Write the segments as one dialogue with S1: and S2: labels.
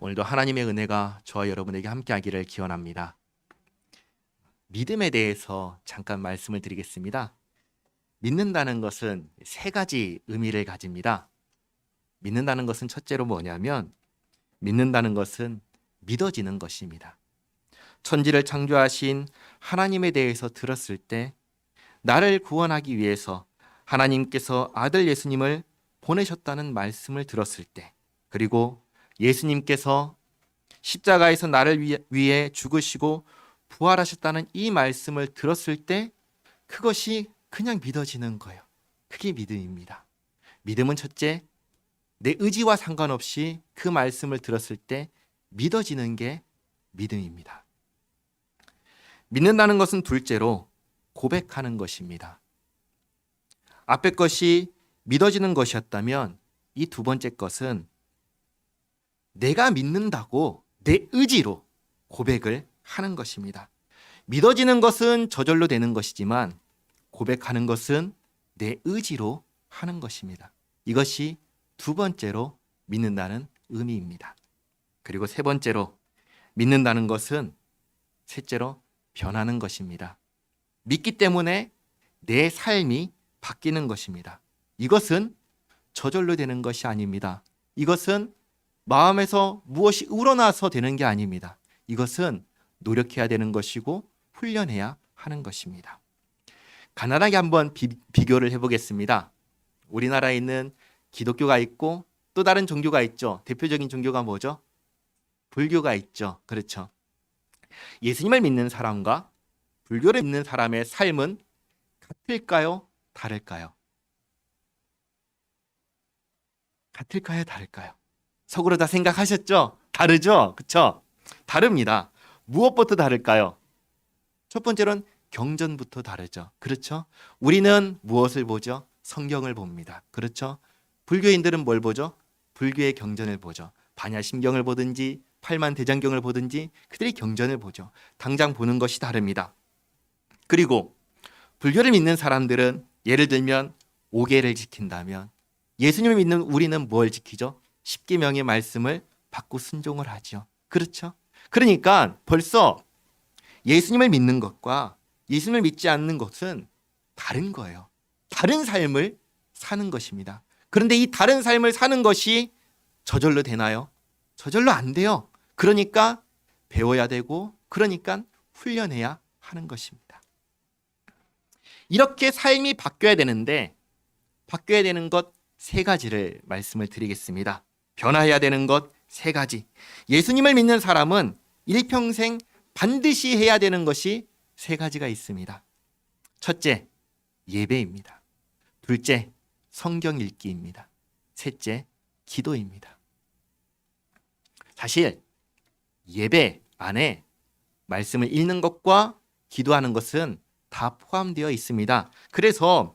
S1: 오늘도 하나님의 은혜가 저와 여러분에게 함께하기를 기원합니다. 믿음에 대해서 잠깐 말씀을 드리겠습니다. 믿는다는 것은 세 가지 의미를 가집니다. 믿는다는 것은 첫째로 뭐냐면 믿는다는 것은 믿어지는 것입니다. 천지를 창조하신 하나님에 대해서 들었을 때 나를 구원하기 위해서 하나님께서 아들 예수님을 보내셨다는 말씀을 들었을 때, 그리고 예수님께서 십자가에서 나를 위해 죽으시고 부활하셨다는 이 말씀을 들었을 때 그것이 그냥 믿어지는 거예요. 그게 믿음입니다. 믿음은 첫째, 내 의지와 상관없이 그 말씀을 들었을 때 믿어지는 게 믿음입니다. 믿는다는 것은 둘째로 고백하는 것입니다. 앞에 것이 믿어지는 것이었다면 이 두 번째 것은 내가 믿는다고 내 의지로 고백을 하는 것입니다. 믿어지는 것은 저절로 되는 것이지만 고백하는 것은 내 의지로 하는 것입니다. 이것이 두 번째로 믿는다는 의미입니다. 그리고 세 번째로 믿는다는 것은 셋째로 변하는 것입니다. 믿기 때문에 내 삶이 바뀌는 것입니다. 이것은 저절로 되는 것이 아닙니다. 이것은 마음에서 무엇이 우러나서 되는 게 아닙니다. 이것은 노력해야 되는 것이고 훈련해야 하는 것입니다. 간단하게 한번 비교를 해보겠습니다. 우리나라에 있는 기독교가 있고 또 다른 종교가 있죠. 대표적인 종교가 뭐죠? 불교가 있죠. 그렇죠. 예수님을 믿는 사람과 불교를 믿는 사람의 삶은 같을까요? 다를까요? 같을까요? 다를까요? 속으로 다 생각하셨죠? 다르죠? 그렇죠? 다릅니다. 무엇부터 다를까요? 첫 번째로는 경전부터 다르죠. 그렇죠? 우리는 무엇을 보죠? 성경을 봅니다. 그렇죠? 불교인들은 뭘 보죠? 불교의 경전을 보죠. 반야심경을 보든지 팔만대장경을 보든지 그들이 경전을 보죠. 당장 보는 것이 다릅니다. 그리고 불교를 믿는 사람들은 예를 들면 5계를 지킨다면 예수님을 믿는 우리는 뭘 지키죠? 십계명의 말씀을 받고 순종을 하죠. 그렇죠? 그러니까 벌써 예수님을 믿는 것과 예수님을 믿지 않는 것은 다른 거예요. 다른 삶을 사는 것입니다. 그런데 이 다른 삶을 사는 것이 저절로 되나요? 저절로 안 돼요. 그러니까 배워야 되고 그러니까 훈련해야 하는 것입니다. 이렇게 삶이 바뀌어야 되는데 바뀌어야 되는 것 세 가지를 말씀을 드리겠습니다. 변화해야 되는 것 세 가지. 예수님을 믿는 사람은 일평생 반드시 해야 되는 것이 세 가지가 있습니다. 첫째, 예배입니다. 둘째, 성경 읽기입니다. 셋째, 기도입니다. 사실 예배 안에 말씀을 읽는 것과 기도하는 것은 다 포함되어 있습니다. 그래서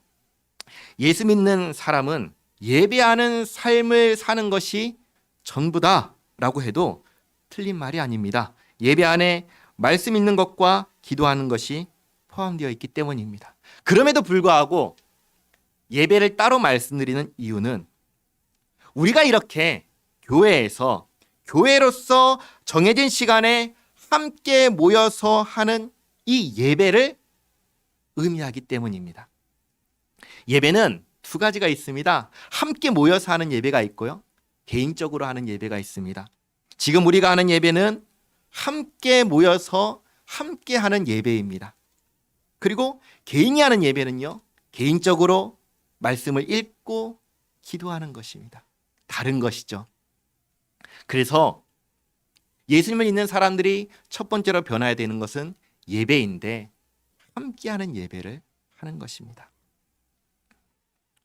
S1: 예수 믿는 사람은 예배하는 삶을 사는 것이 전부다라고 해도 틀린 말이 아닙니다. 예배 안에 말씀 읽는 것과 기도하는 것이 포함되어 있기 때문입니다. 그럼에도 불구하고 예배를 따로 말씀드리는 이유는 우리가 이렇게 교회에서 교회로서 정해진 시간에 함께 모여서 하는 이 예배를 의미하기 때문입니다. 예배는 두 가지가 있습니다. 함께 모여서 하는 예배가 있고요. 개인적으로 하는 예배가 있습니다. 지금 우리가 하는 예배는 함께 모여서 함께 하는 예배입니다. 그리고 개인이 하는 예배는요. 개인적으로 말씀을 읽고 기도하는 것입니다. 다른 것이죠. 그래서 예수님을 믿는 사람들이 첫 번째로 변화해야 되는 것은 예배인데 함께하는 예배를 하는 것입니다.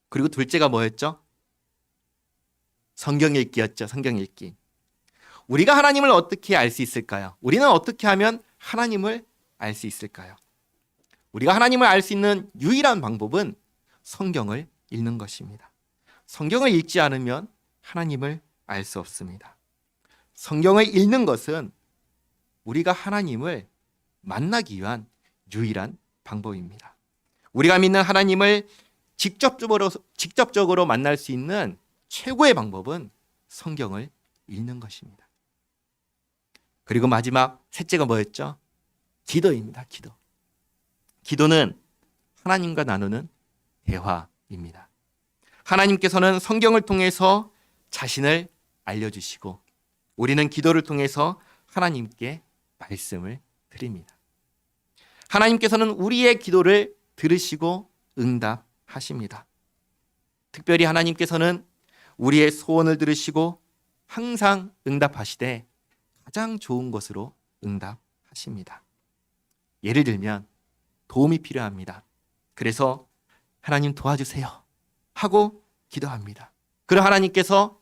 S1: 그리고 둘째가 뭐였죠? 성경 읽기였죠. 성경 읽기. 우리가 하나님을 어떻게 알 수 있을까요? 우리는 어떻게 하면 하나님을 알 수 있을까요? 우리가 하나님을 알 수 있는 유일한 방법은 성경을 읽는 것입니다. 성경을 읽지 않으면 하나님을 알 수 없습니다. 성경을 읽는 것은 우리가 하나님을 만나기 위한 유일한 방법입니다. 우리가 믿는 하나님을 직접적으로 만날 수 있는 최고의 방법은 성경을 읽는 것입니다. 그리고 마지막 셋째가 뭐였죠? 기도입니다. 기도. 기도는 하나님과 나누는 대화입니다. 하나님께서는 성경을 통해서 자신을 알려주시고 우리는 기도를 통해서 하나님께 말씀을 드립니다. 하나님께서는 우리의 기도를 들으시고 응답하십니다. 특별히 하나님께서는 우리의 소원을 들으시고 항상 응답하시되 가장 좋은 것으로 응답하십니다. 예를 들면 도움이 필요합니다. 그래서 하나님 도와주세요 하고 기도합니다. 그럼 하나님께서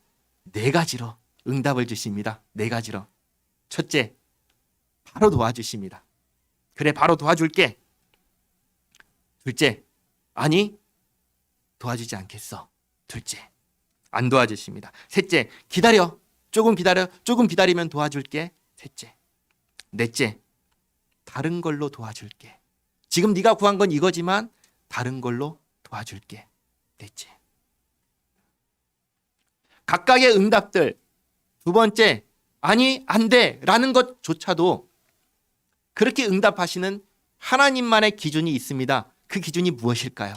S1: 4가지로 응답을 주십니다. 4가지로. 첫째, 바로 도와주십니다. 그래, 바로 도와줄게. 둘째, 아니, 도와주지 않겠어. 둘째, 안 도와주십니다. 셋째, 기다려. 조금 기다려. 조금 기다리면 도와줄게. 셋째. 넷째, 다른 걸로 도와줄게. 지금 네가 구한 건 이거지만 다른 걸로 도와줄게. 넷째. 각각의 응답들. 두 번째, 아니, 안 돼 라는 것조차도 그렇게 응답하시는 하나님만의 기준이 있습니다. 그 기준이 무엇일까요?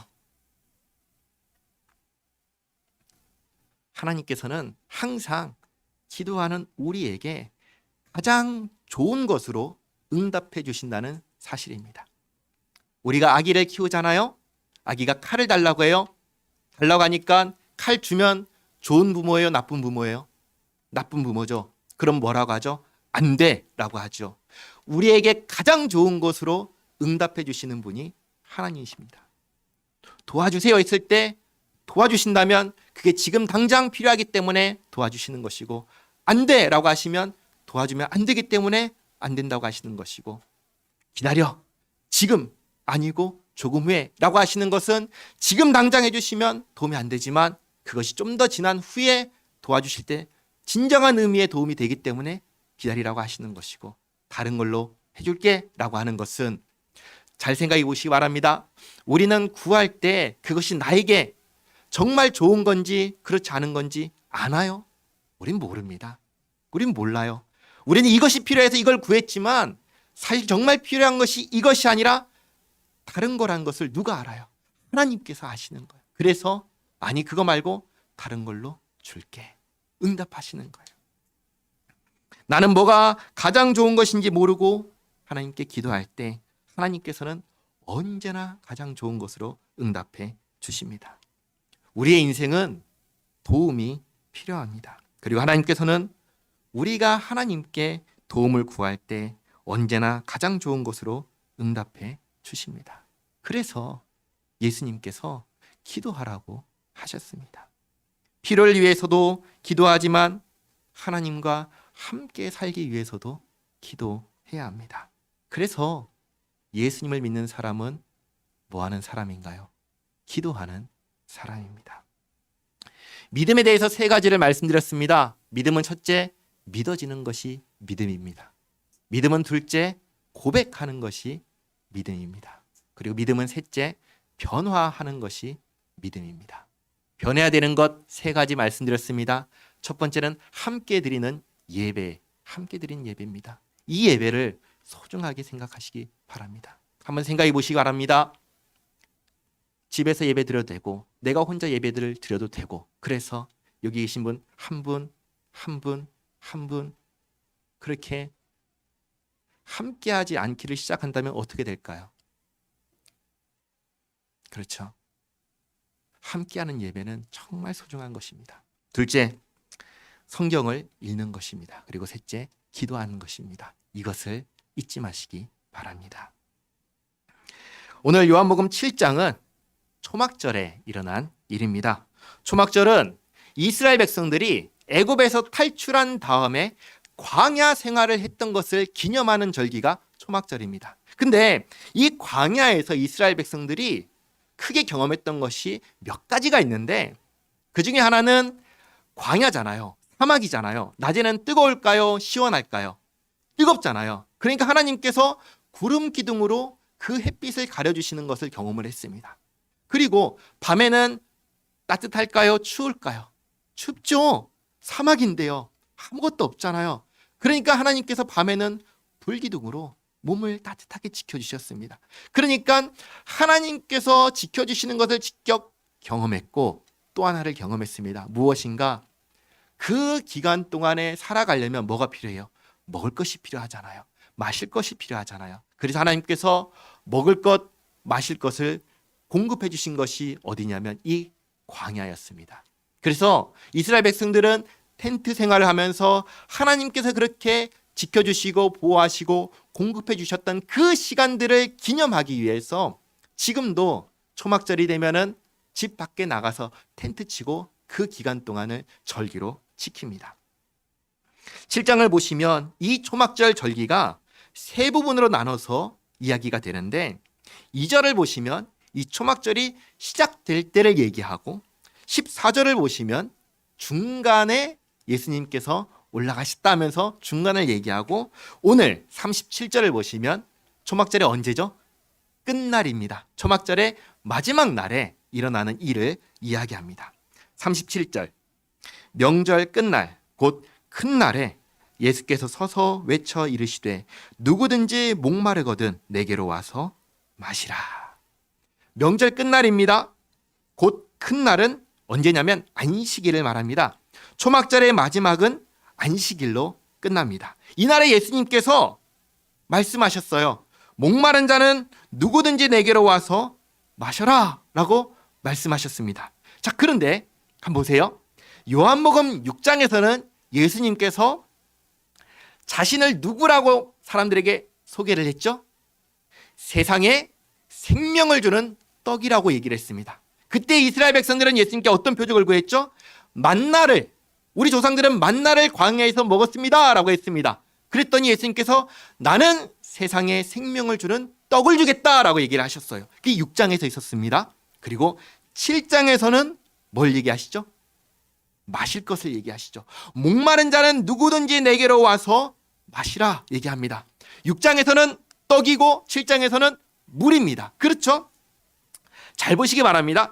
S1: 하나님께서는 항상 기도하는 우리에게 가장 좋은 것으로 응답해 주신다는 사실입니다. 우리가 아기를 키우잖아요. 아기가 칼을 달라고 해요. 달라고 하니까 칼 주면 좋은 부모예요? 나쁜 부모예요? 나쁜 부모죠. 그럼 뭐라고 하죠? 안 돼 라고 하죠. 우리에게 가장 좋은 것으로 응답해 주시는 분이 하나님이십니다. 도와주세요 했을 때 도와주신다면 그게 지금 당장 필요하기 때문에 도와주시는 것이고, 안 돼 라고 하시면 도와주면 안 되기 때문에 안 된다고 하시는 것이고, 기다려, 지금 아니고 조금 후에 라고 하시는 것은 지금 당장 해주시면 도움이 안 되지만 그것이 좀 더 지난 후에 도와주실 때 진정한 의미의 도움이 되기 때문에 기다리라고 하시는 것이고, 다른 걸로 해줄게 라고 하는 것은 잘 생각해 보시기 바랍니다. 우리는 구할 때 그것이 나에게 정말 좋은 건지 그렇지 않은 건지 아나요? 우린 모릅니다. 우린 몰라요. 우리는 이것이 필요해서 이걸 구했지만 사실 정말 필요한 것이 이것이 아니라 다른 거라는 것을 누가 알아요? 하나님께서 아시는 거예요. 그래서 아니, 그거 말고 다른 걸로 줄게. 응답하시는 거예요. 나는 뭐가 가장 좋은 것인지 모르고 하나님께 기도할 때 하나님께서는 언제나 가장 좋은 것으로 응답해 주십니다. 우리의 인생은 도움이 필요합니다. 그리고 하나님께서는 우리가 하나님께 도움을 구할 때 언제나 가장 좋은 것으로 응답해 주십니다. 그래서 예수님께서 기도하라고 하셨습니다. 필요를 위해서도 기도하지만 하나님과 함께 살기 위해서도 기도해야 합니다. 그래서 예수님을 믿는 사람은 뭐 하는 사람인가요? 기도하는 사람입니다. 믿음에 대해서 3가지를 말씀드렸습니다. 믿음은 첫째, 믿어지는 것이 믿음입니다. 믿음은 둘째, 고백하는 것이 믿음입니다. 그리고 믿음은 셋째, 변화하는 것이 믿음입니다. 변해야 되는 것 3가지 말씀드렸습니다. 첫 번째는 함께 드리는 예배, 함께 드리는 예배입니다. 이 예배를 소중하게 생각하시기 바랍니다. 한번 생각해 보시기 바랍니다. 집에서 예배 드려도 되고 내가 혼자 예배를 드려도 되고, 그래서 여기 계신 분 한 분, 한 분, 한 분 그렇게 함께하지 않기를 시작한다면 어떻게 될까요? 그렇죠. 함께하는 예배는 정말 소중한 것입니다. 둘째, 성경을 읽는 것입니다. 그리고 셋째, 기도하는 것입니다. 이것을 잊지 마시기 바랍니다. 오늘 요한복음 7장은 초막절에 일어난 일입니다. 초막절은 이스라엘 백성들이 애굽에서 탈출한 다음에 광야 생활을 했던 것을 기념하는 절기가 초막절입니다. 근데 이 광야에서 이스라엘 백성들이 크게 경험했던 것이 몇 가지가 있는데, 그 중에 하나는 광야잖아요. 사막이잖아요. 낮에는 뜨거울까요? 시원할까요? 뜨겁잖아요. 그러니까 하나님께서 구름 기둥으로 그 햇빛을 가려주시는 것을 경험을 했습니다. 그리고 밤에는 따뜻할까요? 추울까요? 춥죠. 사막인데요. 아무것도 없잖아요. 그러니까 하나님께서 밤에는 불기둥으로 몸을 따뜻하게 지켜주셨습니다. 그러니까 하나님께서 지켜주시는 것을 직접 경험했고 또 하나를 경험했습니다. 무엇인가? 그 기간 동안에 살아가려면 뭐가 필요해요? 먹을 것이 필요하잖아요. 마실 것이 필요하잖아요. 그래서 하나님께서 먹을 것, 마실 것을 공급해 주신 것이 어디냐면 이 광야였습니다. 그래서 이스라엘 백성들은 텐트 생활을 하면서 하나님께서 그렇게 지켜주시고 보호하시고 공급해 주셨던 그 시간들을 기념하기 위해서 지금도 초막절이 되면은 집 밖에 나가서 텐트 치고 그 기간 동안을 절기로 지킵니다. 7장을 보시면 이 초막절 절기가 세 부분으로 나눠서 이야기가 되는데 2절을 보시면 이 초막절이 시작될 때를 얘기하고 14절을 보시면 중간에 예수님께서 올라가셨다면서 중간을 얘기하고 오늘 37절을 보시면 초막절이 언제죠? 끝날입니다. 초막절의 마지막 날에 일어나는 일을 이야기합니다. 37절 명절 끝날 곧 큰 날에 예수께서 서서 외쳐 이르시되 누구든지 목마르거든 내게로 와서 마시라. 명절 끝날입니다. 곧 큰 날은 언제냐면 안식일을 말합니다. 초막절의 마지막은 안식일로 끝납니다. 이날에 예수님께서 말씀하셨어요. 목마른 자는 누구든지 내게로 와서 마셔라 라고 말씀하셨습니다. 자, 그런데 한번 보세요. 요한복음 6장에서는 예수님께서 자신을 누구라고 사람들에게 소개를 했죠? 세상에 생명을 주는 떡이라고 얘기를 했습니다. 그때 이스라엘 백성들은 예수님께 어떤 표적을 구했죠? 만나를, 우리 조상들은 만나를 광야에서 먹었습니다 라고 했습니다. 그랬더니 예수님께서 나는 세상에 생명을 주는 떡을 주겠다라고 얘기를 하셨어요. 그게 6장에서 있었습니다. 그리고 7장에서는 뭘 얘기하시죠? 마실 것을 얘기하시죠. 목마른 자는 누구든지 내게로 와서 마시라 얘기합니다. 6장에서는 떡이고 7장에서는 물입니다. 그렇죠? 잘 보시기 바랍니다.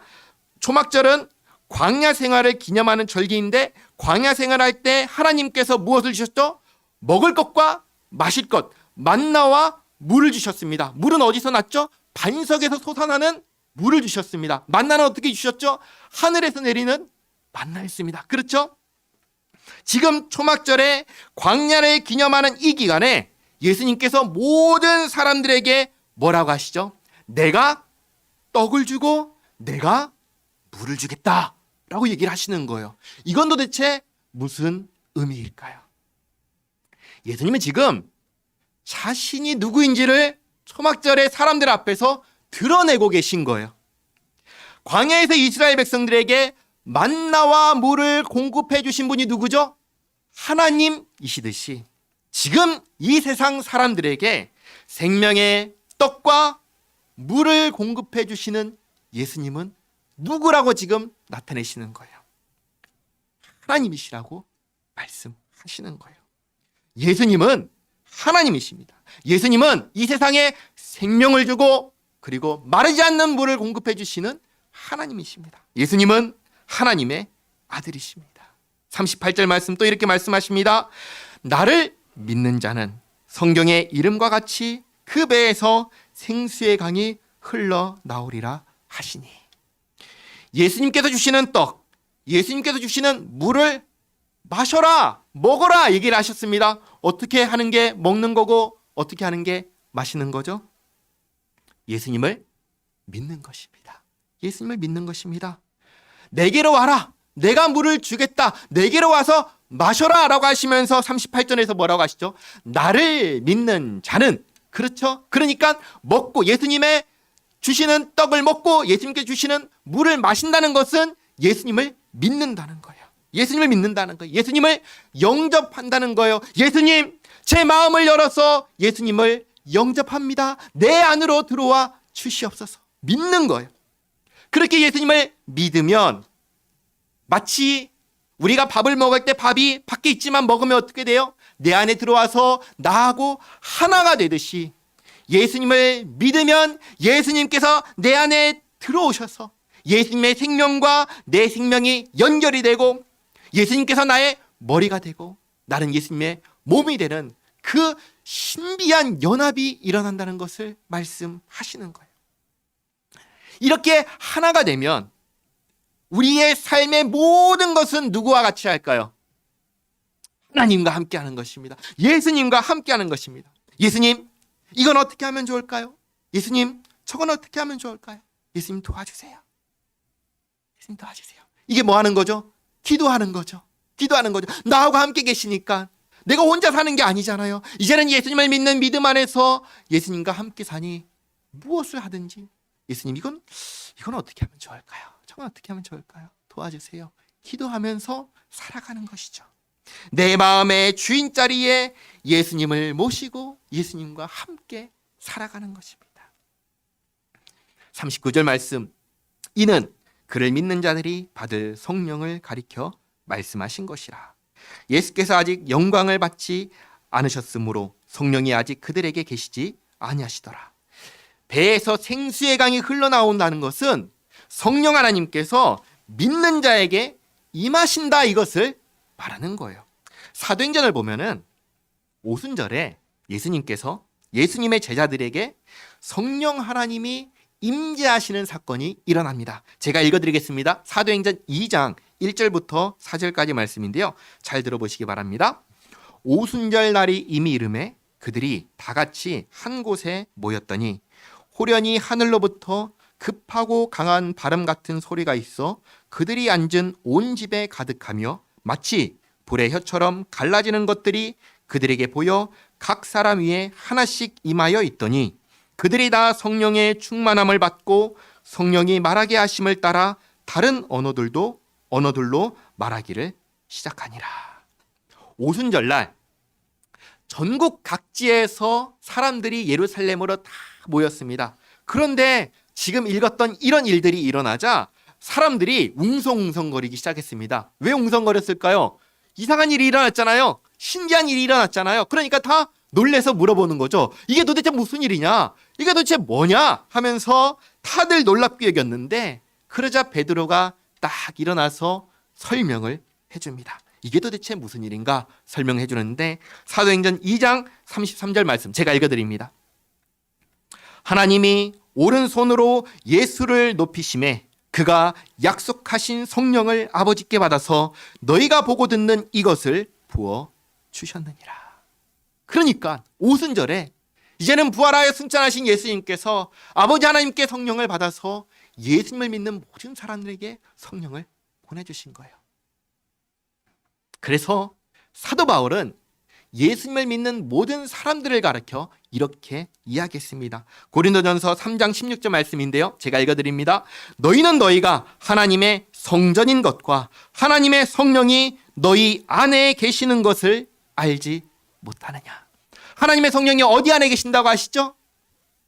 S1: 초막절은 광야 생활을 기념하는 절기인데 광야 생활할 때 하나님께서 무엇을 주셨죠? 먹을 것과 마실 것, 만나와 물을 주셨습니다. 물은 어디서 났죠? 반석에서 솟아나는 물을 주셨습니다. 만나는 어떻게 주셨죠? 하늘에서 내리는 만나였습니다. 그렇죠? 지금 초막절에 광야를 기념하는 이 기간에 예수님께서 모든 사람들에게 뭐라고 하시죠? 내가 떡을 주고 내가 물을 주겠다 라고 얘기를 하시는 거예요. 이건 도대체 무슨 의미일까요? 예수님은 지금 자신이 누구인지를 초막절의 사람들 앞에서 드러내고 계신 거예요. 광야에서 이스라엘 백성들에게 만나와 물을 공급해 주신 분이 누구죠? 하나님이시듯이 지금 이 세상 사람들에게 생명의 떡과 물을 공급해 주시는 예수님은 누구라고 지금 나타내시는 거예요? 하나님이시라고 말씀하시는 거예요. 예수님은 하나님이십니다. 예수님은 이 세상에 생명을 주고 그리고 마르지 않는 물을 공급해 주시는 하나님이십니다. 예수님은 하나님의 아들이십니다. 38절 말씀 또 이렇게 말씀하십니다. 나를 믿는 자는 성경의 이름과 같이 그 배에서 생수의 강이 흘러나오리라 하시니 예수님께서 주시는 떡, 예수님께서 주시는 물을 마셔라, 먹어라 얘기를 하셨습니다. 어떻게 하는 게 먹는 거고 어떻게 하는 게 마시는 거죠? 예수님을 믿는 것입니다. 예수님을 믿는 것입니다. 내게로 와라. 내가 물을 주겠다. 내게로 와서 마셔라 라고 하시면서 38절에서 뭐라고 하시죠? 나를 믿는 자는, 그렇죠? 그러니까 먹고 예수님의 주시는 떡을 먹고 예수님께 주시는 물을 마신다는 것은 예수님을 믿는다는 거예요. 예수님을 믿는다는 거예요. 예수님을 영접한다는 거예요. 예수님, 제 마음을 열어서 예수님을 영접합니다. 내 안으로 들어와 주시옵소서. 믿는 거예요. 그렇게 예수님을 믿으면 마치 우리가 밥을 먹을 때 밥이 밖에 있지만 먹으면 어떻게 돼요? 내 안에 들어와서 나하고 하나가 되듯이 예수님을 믿으면 예수님께서 내 안에 들어오셔서 예수님의 생명과 내 생명이 연결이 되고 예수님께서 나의 머리가 되고 나는 예수님의 몸이 되는 그 신비한 연합이 일어난다는 것을 말씀하시는 거예요. 이렇게 하나가 되면 우리의 삶의 모든 것은 누구와 같이 할까요? 하나님과 함께 하는 것입니다. 예수님과 함께 하는 것입니다. 예수님, 이건 어떻게 하면 좋을까요? 예수님, 저건 어떻게 하면 좋을까요? 예수님 도와주세요. 예수님 도와주세요. 이게 뭐 하는 거죠? 기도하는 거죠. 기도하는 거죠. 나하고 함께 계시니까 내가 혼자 사는 게 아니잖아요. 이제는 예수님을 믿는 믿음 안에서 예수님과 함께 사니 무엇을 하든지 예수님 이건 어떻게 하면 좋을까요? 저건 어떻게 하면 좋을까요? 도와주세요. 기도하면서 살아가는 것이죠. 내 마음의 주인 자리에 예수님을 모시고 예수님과 함께 살아가는 것입니다. 39절 말씀, 이는 그를 믿는 자들이 받을 성령을 가리켜 말씀하신 것이라. 예수께서 아직 영광을 받지 않으셨으므로 성령이 아직 그들에게 계시지 아니하시더라. 배에서 생수의 강이 흘러나온다는 것은 성령 하나님께서 믿는 자에게 임하신다, 이것을 말하는 거예요. 사도행전을 보면은 오순절에 예수님께서 예수님의 제자들에게 성령 하나님이 임재하시는 사건이 일어납니다. 제가 읽어드리겠습니다. 사도행전 2장 1절부터 4절까지 말씀인데요. 잘 들어보시기 바랍니다. 오순절 날이 이미 이르매 그들이 다 같이 한 곳에 모였더니 호련히 하늘로부터 급하고 강한 바람 같은 소리가 있어 그들이 앉은 온 집에 가득하며 마치 불의 혀처럼 갈라지는 것들이 그들에게 보여 각 사람 위에 하나씩 임하여 있더니 그들이 다 성령의 충만함을 받고 성령이 말하게 하심을 따라 다른 언어들로 말하기를 시작하니라. 오순절날 전국 각지에서 사람들이 예루살렘으로 다 모였습니다. 그런데 지금 읽었던 이런 일들이 일어나자 사람들이 웅성웅성거리기 시작했습니다. 왜 웅성거렸을까요? 이상한 일이 일어났잖아요. 신기한 일이 일어났잖아요. 그러니까 다 놀래서 물어보는 거죠. 이게 도대체 무슨 일이냐? 이게 도대체 뭐냐? 하면서 다들 놀랍게 여겼는데 그러자 베드로가 딱 일어나서 설명을 해줍니다. 이게 도대체 무슨 일인가 설명해 주는데 사도행전 2장 33절 말씀 제가 읽어드립니다. 하나님이 오른손으로 예수를 높이심에 그가 약속하신 성령을 아버지께 받아서 너희가 보고 듣는 이것을 부어 주셨느니라. 그러니까 오순절에 이제는 부활하여 승천하신 예수님께서 아버지 하나님께 성령을 받아서 예수님을 믿는 모든 사람들에게 성령을 보내주신 거예요. 그래서 사도 바울은 예수님을 믿는 모든 사람들을 가르쳐 이렇게 이야기했습니다. 고린도전서 3장 16절 말씀인데요. 제가 읽어드립니다. 너희는 너희가 하나님의 성전인 것과 하나님의 성령이 너희 안에 계시는 것을 알지 못하느냐. 하나님의 성령이 어디 안에 계신다고 하시죠?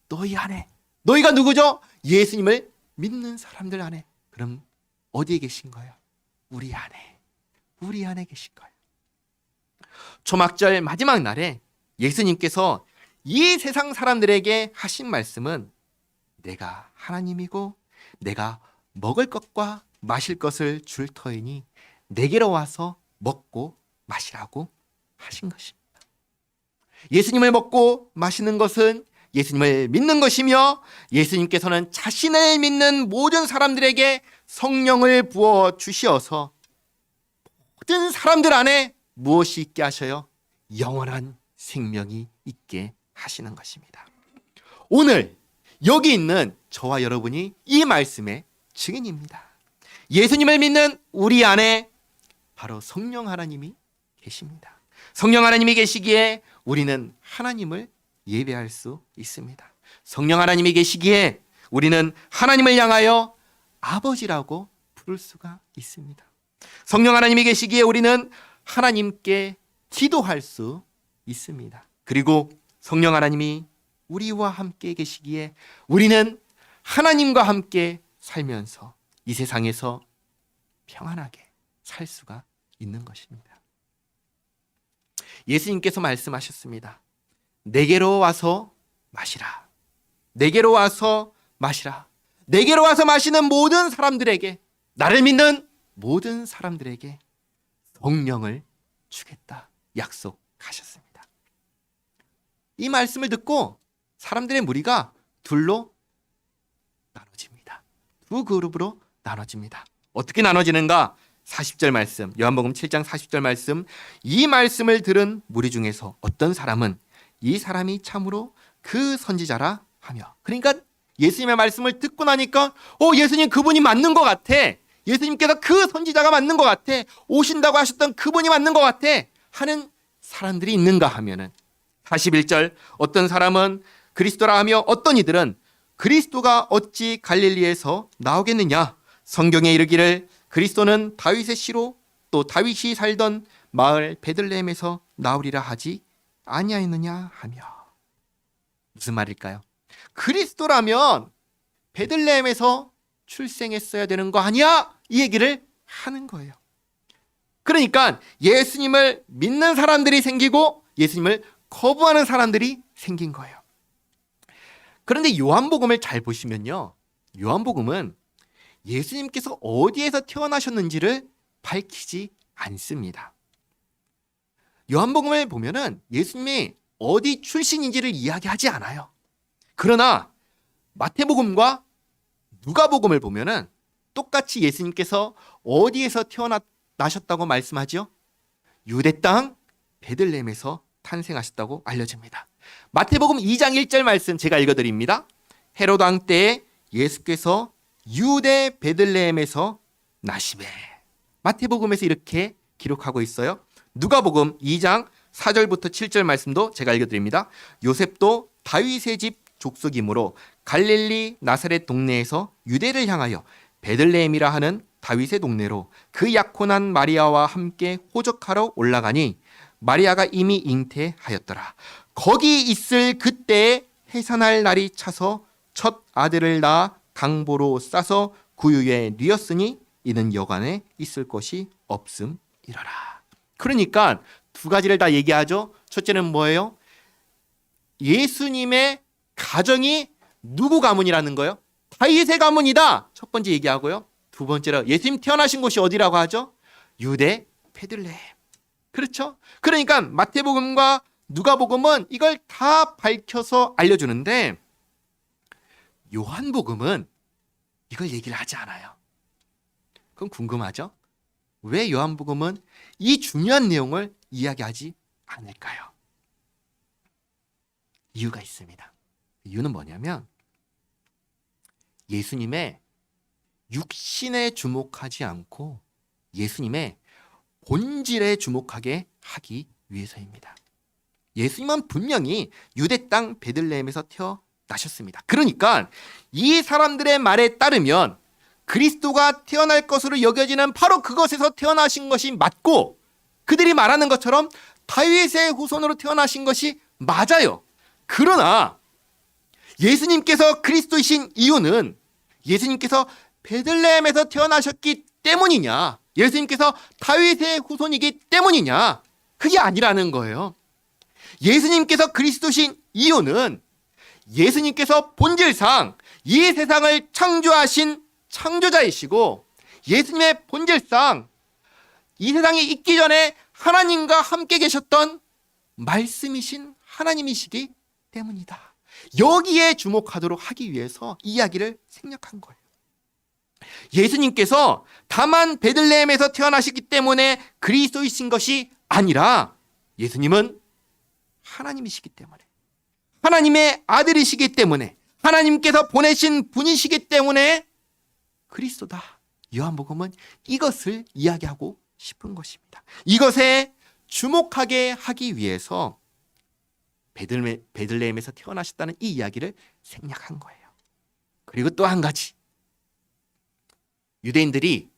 S1: 너희 안에. 너희가 누구죠? 예수님을 믿는 사람들 안에. 그럼 어디에 계신 거예요? 우리 안에. 우리 안에 계신 거예요. 초막절 마지막 날에 예수님께서 이 세상 사람들에게 하신 말씀은 내가 하나님이고 내가 먹을 것과 마실 것을 줄 터이니 내게로 와서 먹고 마시라고 하신 것입니다. 예수님을 먹고 마시는 것은 예수님을 믿는 것이며 예수님께서는 자신을 믿는 모든 사람들에게 성령을 부어 주시어서 모든 사람들 안에 무엇이 있게 하셔요? 영원한 생명이 있게 하시는 것입니다. 오늘 여기 있는 저와 여러분이 이 말씀의 증인입니다. 예수님을 믿는 우리 안에 바로 성령 하나님이 계십니다. 성령 하나님이 계시기에 우리는 하나님을 예배할 수 있습니다. 성령 하나님이 계시기에 우리는 하나님을 향하여 아버지라고 부를 수가 있습니다. 성령 하나님이 계시기에 우리는 하나님께 기도할 수 있습니다. 그리고 성령 하나님이 우리와 함께 계시기에 우리는 하나님과 함께 살면서 이 세상에서 평안하게 살 수가 있는 것입니다. 예수님께서 말씀하셨습니다. 내게로 와서 마시라. 내게로 와서 마시라. 내게로 와서 마시는 모든 사람들에게, 나를 믿는 모든 사람들에게 성령을 주겠다 약속하셨습니다. 이 말씀을 듣고 사람들의 무리가 둘로 나눠집니다. 두 그룹으로 나눠집니다. 어떻게 나눠지는가? 40절 말씀, 요한복음 7장 40절 말씀. 이 말씀을 들은 무리 중에서 어떤 사람은 이 사람이 참으로 그 선지자라 하며. 그러니까 예수님의 말씀을 듣고 나니까 예수님 그분이 맞는 것 같아. 예수님께서 그 선지자가 맞는 것 같아. 오신다고 하셨던 그분이 맞는 것 같아 하는 사람들이 있는가 하면은 41절 어떤 사람은 그리스도라 하며 어떤 이들은 그리스도가 어찌 갈릴리에서 나오겠느냐. 성경에 이르기를 그리스도는 다윗의 씨로 또 다윗이 살던 마을 베들레헴에서 나오리라 하지 아니하였느냐 하며. 무슨 말일까요? 그리스도라면 베들레헴에서 출생했어야 되는 거 아니야? 이 얘기를 하는 거예요. 그러니까 예수님을 믿는 사람들이 생기고 예수님을 거부하는 사람들이 생긴 거예요. 그런데 요한복음을 잘 보시면요, 요한복음은 예수님께서 어디에서 태어나셨는지를 밝히지 않습니다. 요한복음을 보면은 예수님이 어디 출신인지를 이야기하지 않아요. 그러나 마태복음과 누가복음을 보면은 똑같이 예수님께서 어디에서 태어나셨다고 말씀하죠? 유대 땅 베들레헴에서 탄생하셨다고 알려집니다. 마태복음 2장 1절 말씀 제가 읽어드립니다. 헤로드 왕 때에 예수께서 유대 베들레헴에서 나시매. 마태복음에서 이렇게 기록하고 있어요. 누가복음 2장 4절부터 7절 말씀도 제가 읽어드립니다. 요셉도 다윗의 집 족속이므로 갈릴리 나사렛 동네에서 유대를 향하여 베들레헴이라 하는 다윗의 동네로 그 약혼한 마리아와 함께 호적하러 올라가니 마리아가 이미 잉태하였더라. 거기 있을 그때에 해산할 날이 차서 첫 아들을 낳아 강보로 싸서 구유에 뉘었으니 이는 여관에 있을 것이 없음이라라. 그러니까 두 가지를 다 얘기하죠. 첫째는 뭐예요? 예수님의 가정이 누구 가문이라는 거예요? 다윗의 가문이다. 첫 번째 얘기하고요. 두 번째로 예수님 태어나신 곳이 어디라고 하죠? 유대 베들레헴. 그렇죠? 그러니까 마태복음과 누가복음은 이걸 다 밝혀서 알려주는데 요한복음은 이걸 얘기를 하지 않아요. 그럼 궁금하죠? 왜 요한복음은 이 중요한 내용을 이야기하지 않을까요? 이유가 있습니다. 이유는 뭐냐면 예수님의 육신에 주목하지 않고 예수님의 본질에 주목하게 하기 위해서입니다. 예수님은 분명히 유대 땅 베들레헴에서 태어나셨습니다. 그러니까 이 사람들의 말에 따르면 그리스도가 태어날 것으로 여겨지는 바로 그것에서 태어나신 것이 맞고 그들이 말하는 것처럼 다윗의 후손으로 태어나신 것이 맞아요. 그러나 예수님께서 그리스도이신 이유는 예수님께서 베들레헴에서 태어나셨기 때문이냐, 예수님께서 다윗의 후손이기 때문이냐, 그게 아니라는 거예요. 예수님께서 그리스도신 이유는 예수님께서 본질상 이 세상을 창조하신 창조자이시고 예수님의 본질상 이 세상이 있기 전에 하나님과 함께 계셨던 말씀이신 하나님이시기 때문이다. 여기에 주목하도록 하기 위해서 이야기를 생략한 거예요. 예수님께서 다만 베들레헴에서 태어나셨기 때문에 그리스도이신 것이 아니라 예수님은 하나님이시기 때문에, 하나님의 아들이시기 때문에, 하나님께서 보내신 분이시기 때문에 그리스도다. 요한복음은 이것을 이야기하고 싶은 것입니다. 이것에 주목하게 하기 위해서 베들레헴에서 태어나셨다는 이 이야기를 생략한 거예요. 그리고 또 한 가지, 유대인들이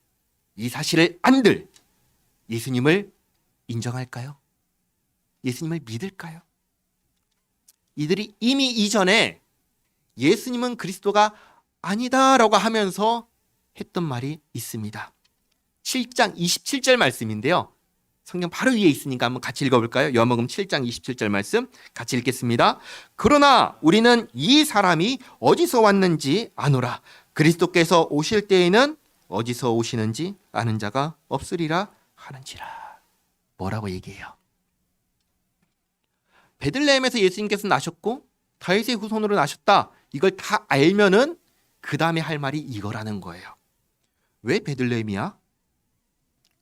S1: 이 사실을 안들 예수님을 인정할까요? 예수님을 믿을까요? 이들이 이미 이전에 예수님은 그리스도가 아니다라고 하면서 했던 말이 있습니다. 7장 27절 말씀인데요. 성경 바로 위에 있으니까 한번 같이 읽어볼까요? 요한복음 7장 27절 말씀 같이 읽겠습니다. 그러나 우리는 이 사람이 어디서 왔는지 아노라. 그리스도께서 오실 때에는 어디서 오시는지 아는 자가 없으리라 하는지라. 뭐라고 얘기해요? 베들레헴에서 예수님께서 나셨고 다윗의 후손으로 나셨다. 이걸 다 알면은 그 다음에 할 말이 이거라는 거예요. 왜 베들레헴이야?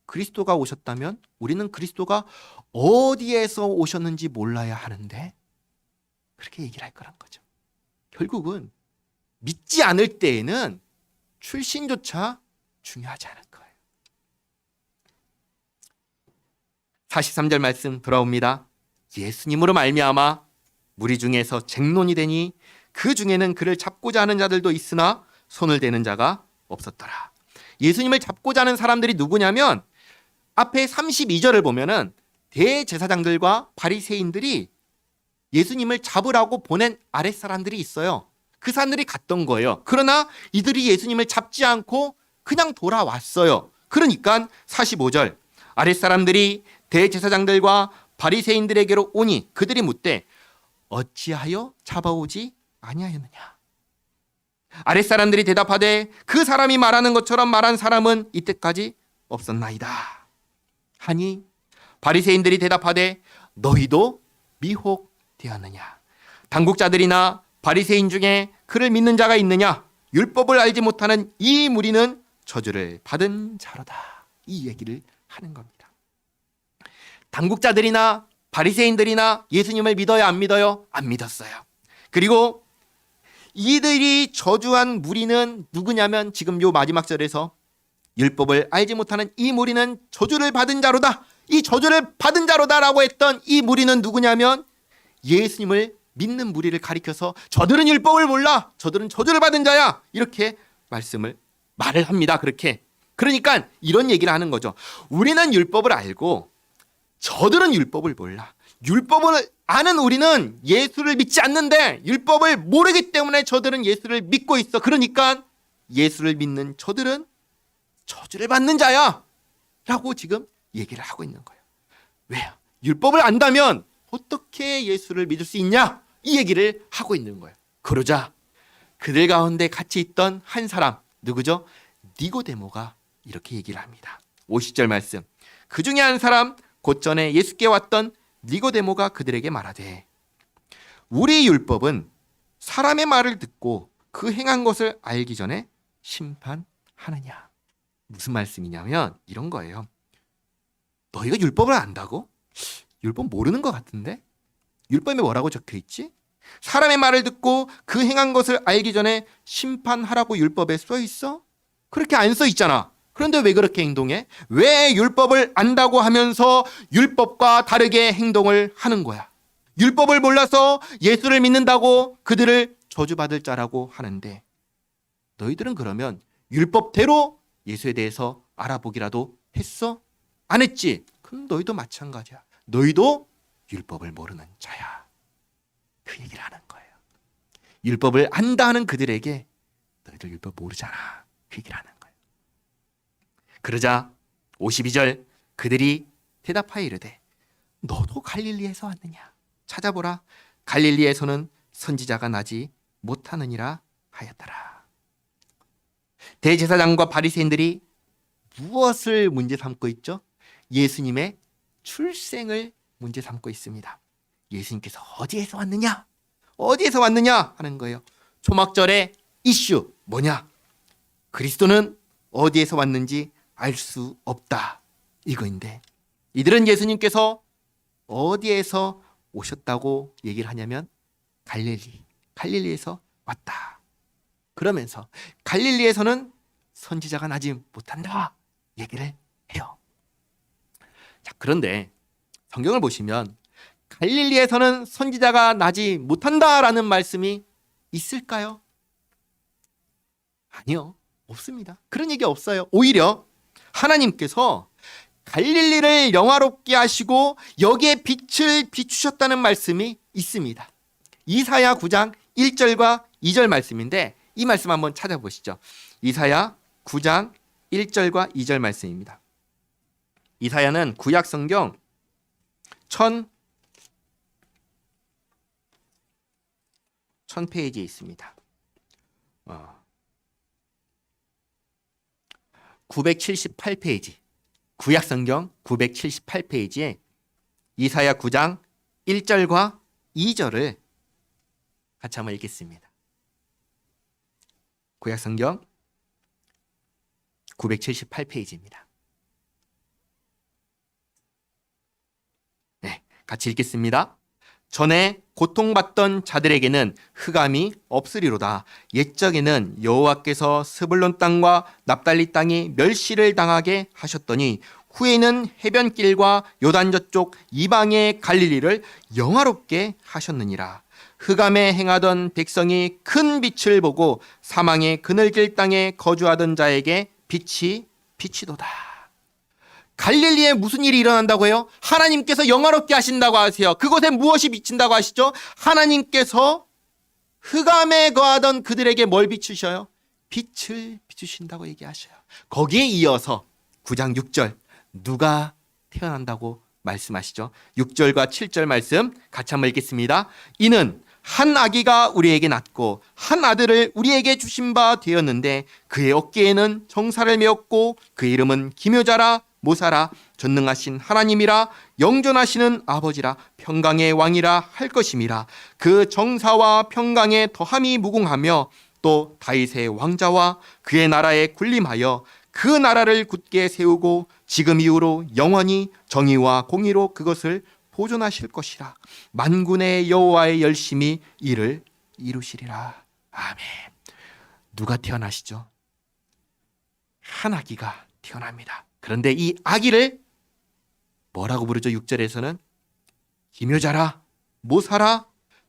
S1: 그리스도가 오셨다면 우리는 그리스도가 어디에서 오셨는지 몰라야 하는데 그렇게 얘기를 할 거란 거죠. 결국은 믿지 않을 때에는 출신조차 중요하지 않을 거예요. 43절 말씀 돌아옵니다. 예수님으로 말미암아 무리 중에서 쟁론이 되니 그 중에는 그를 잡고자 하는 자들도 있으나 손을 대는 자가 없었더라. 예수님을 잡고자 하는 사람들이 누구냐면 앞에 32절을 보면은 대제사장들과 바리새인들이 예수님을 잡으라고 보낸 아랫사람들이 있어요. 그 사람들이 갔던 거예요. 그러나 이들이 예수님을 잡지 않고 그냥 돌아왔어요. 그러니까 45절 아랫사람들이 대제사장들과 바리새인들에게로 오니 그들이 묻되 어찌하여 잡아오지 아니하였느냐. 아랫사람들이 대답하되 그 사람이 말하는 것처럼 말한 사람은 이때까지 없었나이다 하니 바리새인들이 대답하되 너희도 미혹되었느냐. 당국자들이나 바리새인 중에 그를 믿는 자가 있느냐. 율법을 알지 못하는 이 무리는 저주를 받은 자로다. 이 얘기를 하는 겁니다. 당국자들이나 바리새인들이나 예수님을 믿어요, 안 믿어요? 안 믿었어요. 그리고 이들이 저주한 무리는 누구냐면 지금 요 마지막 절에서 율법을 알지 못하는 이 무리는 저주를 받은 자로다. 이 저주를 받은 자로다라고 했던 이 무리는 누구냐면 예수님을 믿는 무리를 가리켜서 저들은 율법을 몰라. 저들은 저주를 받은 자야. 이렇게 말을 합니다. 그렇게. 그러니까 이런 얘기를 하는 거죠. 우리는 율법을 알고 저들은 율법을 몰라. 율법을 아는 우리는 예수를 믿지 않는데 율법을 모르기 때문에 저들은 예수를 믿고 있어. 그러니까 예수를 믿는 저들은 저주를 받는 자야 라고 지금 얘기를 하고 있는 거예요. 왜요? 율법을 안다면 어떻게 예수를 믿을 수 있냐? 이 얘기를 하고 있는 거예요. 그러자 그들 가운데 같이 있던 한 사람, 누구죠? 니고데모가 이렇게 얘기를 합니다. 50절 말씀. 그 중에 한 사람, 곧 전에 예수께 왔던 니고데모가 그들에게 말하되 우리 율법은 사람의 말을 듣고 그 행한 것을 알기 전에 심판하느냐. 무슨 말씀이냐면 이런 거예요. 너희가 율법을 안다고? 율법 모르는 것 같은데? 율법에 뭐라고 적혀 있지? 사람의 말을 듣고 그 행한 것을 알기 전에 심판하라고 율법에 써 있어? 그렇게 안 써 있잖아. 그런데 왜 그렇게 행동해? 왜 율법을 안다고 하면서 율법과 다르게 행동을 하는 거야? 율법을 몰라서 예수를 믿는다고 그들을 저주받을 자라고 하는데 너희들은 그러면 율법대로 예수에 대해서 알아보기라도 했어? 안 했지? 그럼 너희도 마찬가지야. 너희도 율법을 모르는 자야. 그 얘기를 하는 거예요. 율법을 안다 하는 그들에게 너희들 율법 모르잖아. 그 얘기를 하는 거예요. 그러자 52절 그들이 대답하여 이르되 너도 갈릴리에서 왔느냐. 찾아보라. 갈릴리에서는 선지자가 나지 못하느니라 하였더라. 대제사장과 바리새인들이 무엇을 문제 삼고 있죠? 예수님의 출생을 문제 삼고 있습니다. 예수님께서 어디에서 왔느냐? 어디에서 왔느냐? 하는 거예요. 초막절의 이슈 뭐냐? 그리스도는 어디에서 왔는지 알 수 없다. 이거인데 이들은 예수님께서 어디에서 오셨다고 얘기를 하냐면 갈릴리에서 왔다. 그러면서 갈릴리에서는 선지자가 나지 못한다. 얘기를 해요. 자, 그런데 성경을 보시면 갈릴리에서는 선지자가 나지 못한다라는 말씀이 있을까요? 아니요. 없습니다. 그런 얘기 없어요. 오히려 하나님께서 갈릴리를 영화롭게 하시고 여기에 빛을 비추셨다는 말씀이 있습니다. 이사야 9장 1절과 2절 말씀인데 이 말씀 한번 찾아보시죠. 이사야 9장 1절과 2절 말씀입니다. 이사야는 구약 성경 1000페이지에 있습니다. 978페이지. 구약 성경 978페이지에 이사야 9장 1절과 2절을 같이 한번 읽겠습니다. 구약성경 978페이지입니다. 네, 같이 읽겠습니다. 전에 고통받던 자들에게는 흑암이 없으리로다. 옛적에는 여호와께서 스불론 땅과 납달리 땅이 멸시를 당하게 하셨더니 후에는 해변길과 요단 저쪽 이방의 갈릴리를 영화롭게 하셨느니라. 흑암에 행하던 백성이 큰 빛을 보고 사망의 그늘길 땅에 거주하던 자에게 빛이 비치도다. 갈릴리에 무슨 일이 일어난다고 해요? 하나님께서 영화롭게 하신다고 하세요. 그곳에 무엇이 비친다고 하시죠? 하나님께서 흑암에 거하던 그들에게 뭘 비추셔요? 빛을 비추신다고 얘기하셔요. 거기에 이어서 9장 6절 누가 태어난다고 말씀하시죠? 6절과 7절 말씀 같이 한번 읽겠습니다. 이는 한 아기가 우리에게 낳고 한 아들을 우리에게 주신 바 되었는데 그의 어깨에는 정사를 메었고 그의 이름은 기묘자라 모사라 전능하신 하나님이라 영존하시는 아버지라 평강의 왕이라 할 것임이라. 그 정사와 평강의 더함이 무궁하며 또 다윗의 왕자와 그의 나라에 군림하여 그 나라를 굳게 세우고 지금 이후로 영원히 정의와 공의로 그것을 보존하실 것이라. 만군의 여호와의 열심히 이를 이루시리라. 아멘. 누가 태어나시죠? 한 아기가 태어납니다. 그런데 이 아기를 뭐라고 부르죠? 6절에서는 기묘자라 모사라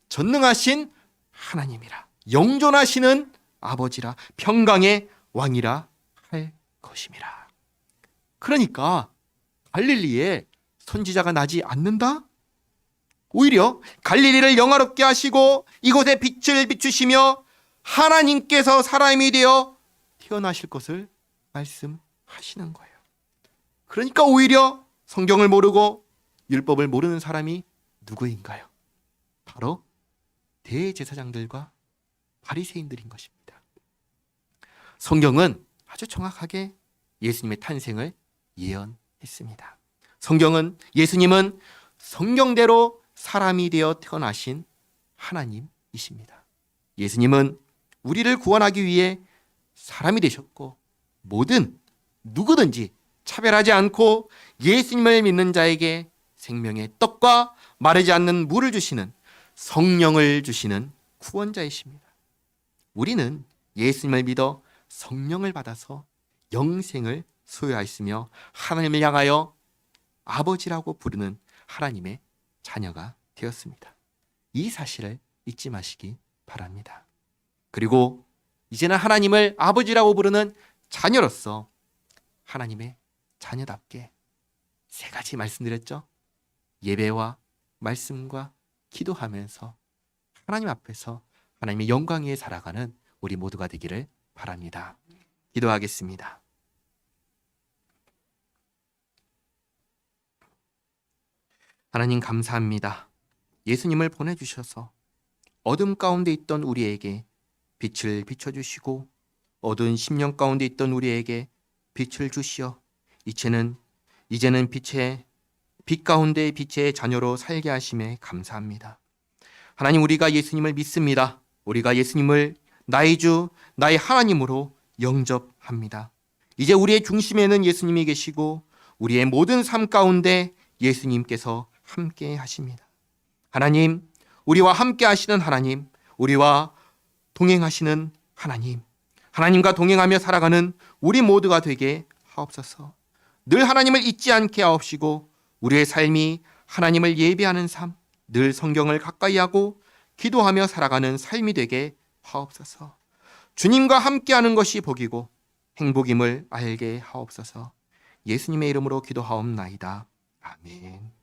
S1: 전능하신 하나님이라 영존하시는 아버지라 평강의 왕이라 할 것임이라. 그러니까 갈릴리에 선지자가 나지 않는다? 오히려 갈릴리를 영화롭게 하시고 이곳에 빛을 비추시며 하나님께서 사람이 되어 태어나실 것을 말씀하시는 거예요. 그러니까 오히려 성경을 모르고 율법을 모르는 사람이 누구인가요? 바로 대제사장들과 바리새인들인 것입니다. 성경은 아주 정확하게 예수님의 탄생을 예언했습니다. 성경은 예수님은 성경대로 사람이 되어 태어나신 하나님이십니다. 예수님은 우리를 구원하기 위해 사람이 되셨고 모든 누구든지 차별하지 않고 예수님을 믿는 자에게 생명의 떡과 마르지 않는 물을 주시는 성령을 주시는 구원자이십니다. 우리는 예수님을 믿어 성령을 받아서 영생을 소유하였으며 하나님을 향하여 아버지라고 부르는 하나님의 자녀가 되었습니다. 이 사실을 잊지 마시기 바랍니다. 그리고 이제는 하나님을 아버지라고 부르는 자녀로서 하나님의 자녀답게 세 가지 말씀드렸죠. 예배와 말씀과 기도하면서 하나님 앞에서 하나님의 영광 위에 살아가는 우리 모두가 되기를 바랍니다. 기도하겠습니다. 하나님 감사합니다. 예수님을 보내주셔서 어둠 가운데 있던 우리에게 빛을 비춰주시고 어두운 심령 가운데 있던 우리에게 빛을 주시어 이제는 빛 가운데 빛의 자녀로 살게 하심에 감사합니다. 하나님 우리가 예수님을 믿습니다. 우리가 예수님을 나의 주, 나의 하나님으로 영접합니다. 이제 우리의 중심에는 예수님이 계시고 우리의 모든 삶 가운데 예수님께서 함께 하십니다. 하나님, 우리와 함께 하시는 하나님, 우리와 동행하시는 하나님, 하나님과 동행하며 살아가는 우리 모두가 되게 하옵소서. 늘 하나님을 잊지 않게 하옵시고 우리의 삶이 하나님을 예배하는 삶, 늘 성경을 가까이 하고 기도하며 살아가는 삶이 되게 하옵소서. 주님과 함께하는 것이 복이고 행복임을 알게 하옵소서. 예수님의 이름으로 기도하옵나이다. 아멘.